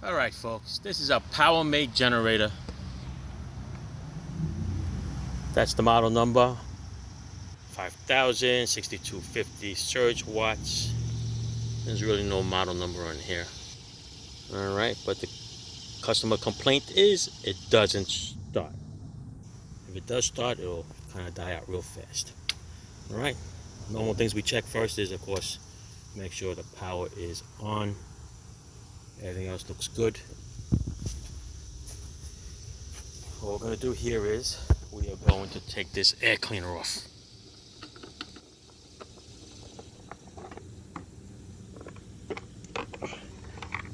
All right, folks, this is a Power Mate generator. That's the model number, 5000, 6250 surge watts. There's really no model number on here. All right, but the customer complaint is it doesn't start. If it does start, it'll kind of die out real fast. All right, normal things we check first is, of course, make sure the power is on. Everything else looks good. What we're going to do here is we are going to take this air cleaner off.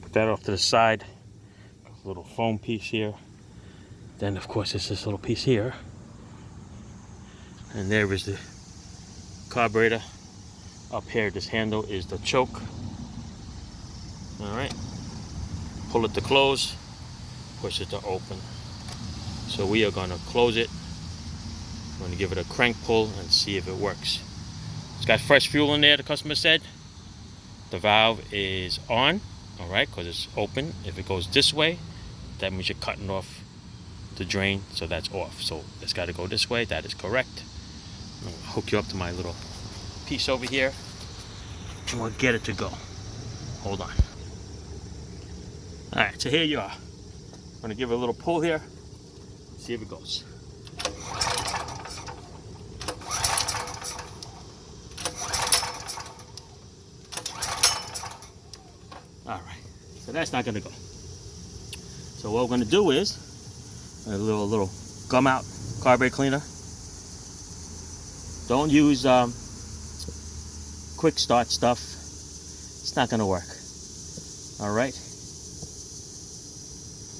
Put that off to the side. A little foam piece here. Then of course there's this little piece here. And there is the carburetor. Up here, this handle is the choke. Alright. Pull it to close. Push it to open. So we are going to close it. I'm going to give it a crank pull and see if it works. It's got fresh fuel in there, the customer said. The valve is on, all right, because it's open. If it goes this way, that means you're cutting off the drain, so that's off. So it's got to go this way. That is correct. I'm going to hook you up to my little piece over here, and we'll get it to go. Hold on. All right, so here you are. I'm going to give it a little pull here. See if it goes. All right, so that's not gonna go. So what we're gonna do is a little gum out carburetor cleaner. Don't use quick start stuff. It's not gonna work. All right.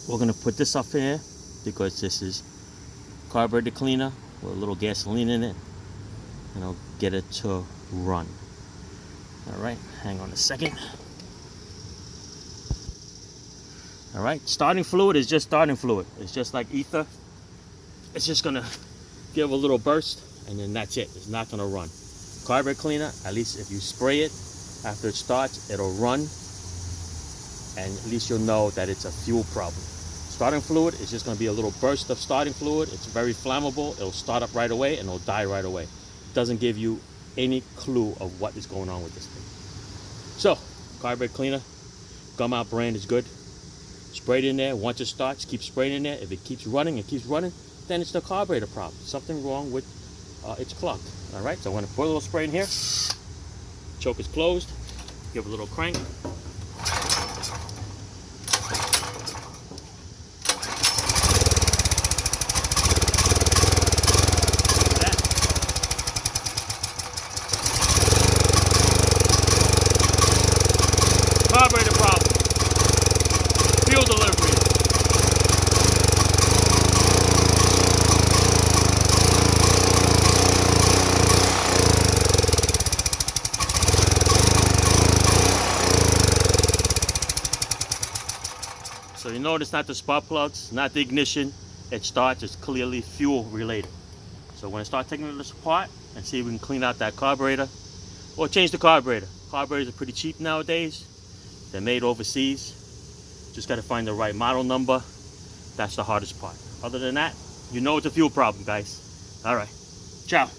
We're gonna put this up here because this is carburetor cleaner with a little gasoline in it, and I'll get it to run. All right, hang on a second. All right, starting fluid is just starting fluid. It's just like ether. It's just gonna give a little burst, and then that's it. It's not gonna run. Carburetor cleaner, at least if you spray it after it starts, it'll run, and at least you'll know that it's a fuel problem. Starting fluid is just going to be a little burst of starting fluid. It's very flammable. It'll start up right away and it'll die right away. It doesn't give you any clue of what is going on with this thing. So, carburetor cleaner, gum out brand is good. Spray it in there. Once it starts, keep spraying in there. If it keeps running, then it's the carburetor problem. Something wrong with it's clogged. All right, so I'm going to put a little spray in here. Choke is closed. Give it a little crank. Carburetor problem. Fuel delivery. So you notice not the spark plugs, not the ignition. It starts, it's clearly fuel related. So when I start taking this apart and see if we can clean out that carburetor or change the carburetor. Carburetors are pretty cheap nowadays. They're made overseas. Just got to find the right model number. That's the hardest part. Other than that, you know it's a fuel problem, guys. All right. Ciao.